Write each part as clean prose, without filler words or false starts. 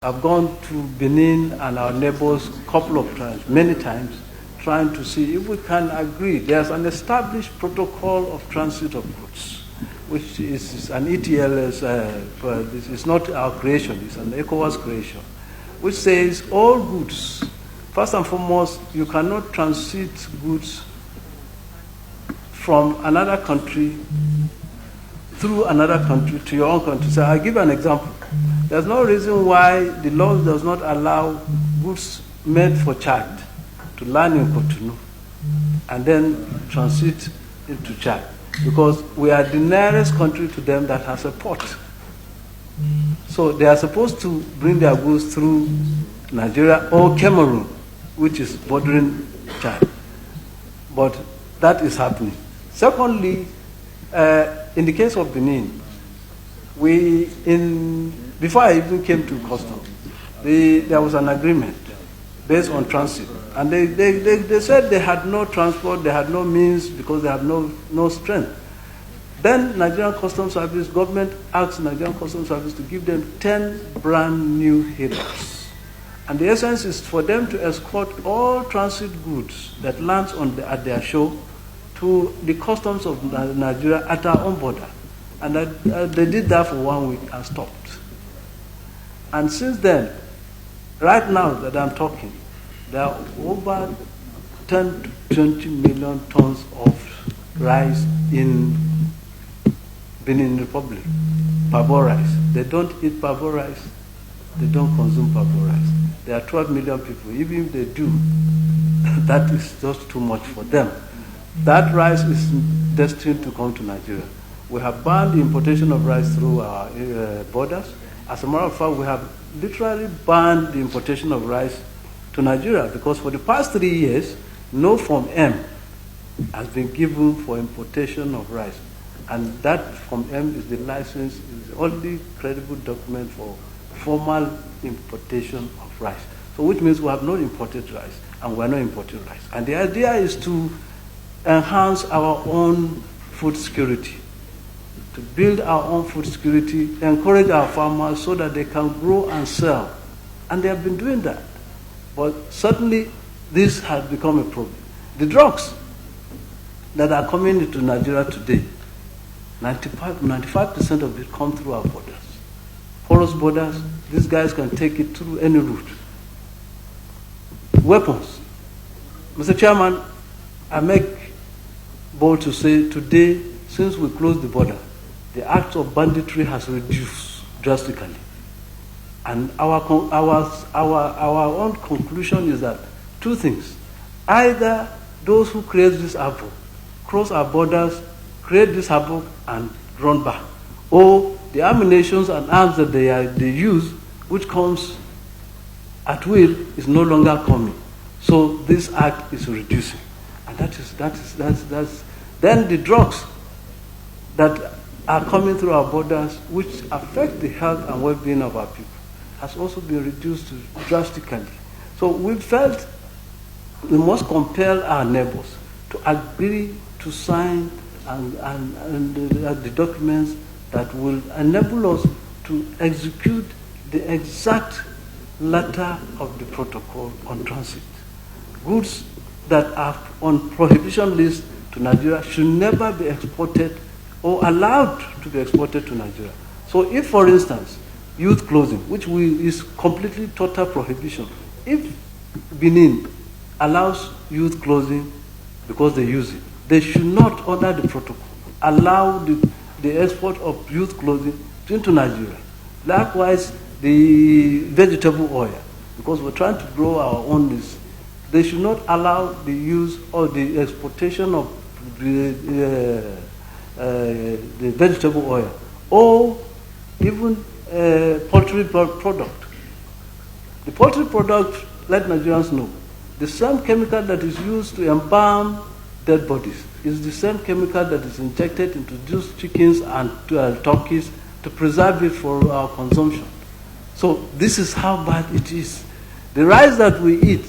I've gone to Benin and our neighbors a couple of times, many times, trying to see if we can agree. There's an established protocol of transit of goods, which is an ETLS, this is not our creation, it's an ECOWAS creation, which says all goods, first and foremost, you cannot transit goods from another country through another country to your own country. So I'll give an example. There's no reason why the law does not allow goods made for Chad to land in Cotonou and then transit into Chad, because we are the nearest country to them that has a port. So they are supposed to bring their goods through Nigeria or Cameroon, which is bordering Chad. But that is happening. Secondly, in the case of Benin, before I even came to customs, there was an agreement based on transit. And they said they had no transport, they had no means because they had no strength. Then Nigerian Customs Service, government asked Nigerian Customs Service to give them 10 brand new headers. And the essence is for them to escort all transit goods that lands at their shore to the customs of Nigeria at our own border. And they did that for 1 week and stopped. And since then, right now that I'm talking, there are over 10 to 20 million tons of rice in Benin Republic, pavo rice. They don't eat pavo rice. They don't consume pavo rice. There are 12 million people. Even if they do, that is just too much for them. That rice is destined to come to Nigeria. We have banned the importation of rice through our borders. As a matter of fact, we have literally banned the importation of rice to Nigeria because for the past 3 years, no Form M has been given for importation of rice. And that Form M is the license, is the only credible document for formal importation of rice. So which means we have not imported rice and we are not importing rice. And the idea is to enhance our own food security, to build our own food security, encourage our farmers so that they can grow and sell. And they have been doing that. But certainly this has become a problem. The drugs that are coming into Nigeria today, 95% of it come through our borders. Porous borders, these guys can take it through any route. Weapons. Mr. Chairman, I make bold to say today, since we closed the border, the act of banditry has reduced drastically. And our own conclusion is that two things. Either those who create this havoc cross our borders, create this havoc and run back, or the ammunition and arms that they use, which comes at will, is no longer coming. So this act is reducing. And that's then the drugs that are coming through our borders, which affect the health and well-being of our people, has also been reduced drastically. So we felt we must compel our neighbors to agree to sign the documents that will enable us to execute the exact letter of the protocol on transit. Goods that are on prohibition list to Nigeria should never be exported or allowed to be exported to Nigeria. So if, for instance, youth clothing, which is completely total prohibition, if Benin allows youth clothing because they use it, they should not, under the protocol, allow the export of youth clothing into Nigeria. Likewise, the vegetable oil, because we're trying to grow our own list, they should not allow the use or the exportation of the vegetable oil or even poultry product. The poultry product, let Nigerians know, the same chemical that is used to embalm dead bodies is the same chemical that is injected into those chickens and turkeys to preserve it for our consumption. So this is how bad it is. The rice that we eat,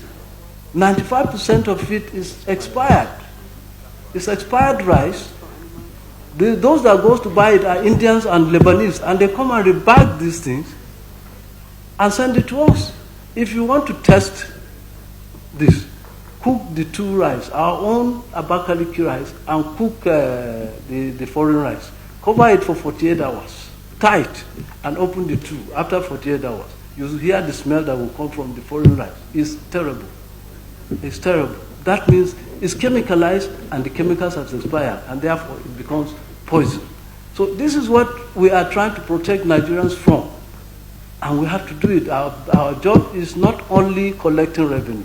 95% of it is expired. It's expired rice. Those that goes to buy it are Indians and Lebanese, and they come and rebag these things and send it to us. If you want to test this, cook the two rice, our own Abakaliki rice, and cook the foreign rice. Cover it for 48 hours, tight, and open the two. After 48 hours, you hear the smell that will come from the foreign rice. It's terrible. It's terrible. That means it's chemicalized and the chemicals have expired, and therefore it becomes poison. So this is what we are trying to protect Nigerians from, and we have to do it. Our job is not only collecting revenue,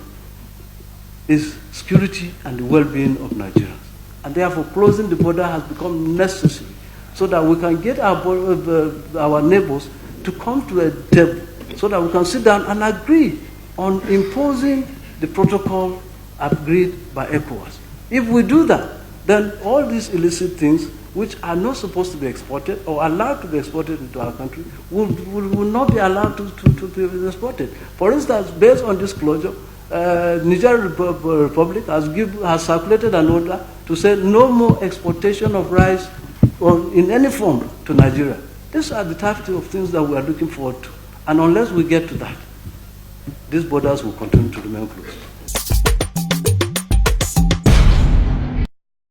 it's security and the well-being of Nigerians. And therefore closing the border has become necessary so that we can get our neighbors to come to a table so that we can sit down and agree on imposing the protocol agreed by ECOWAS. If we do that, then all these illicit things which are not supposed to be exported or allowed to be exported into our country will not be allowed to be exported. For instance, based on this closure, Niger Republic has circulated an order to say no more exportation of rice or in any form to Nigeria. These are the types of things that we are looking forward to. And unless we get to that, these borders will continue to remain closed.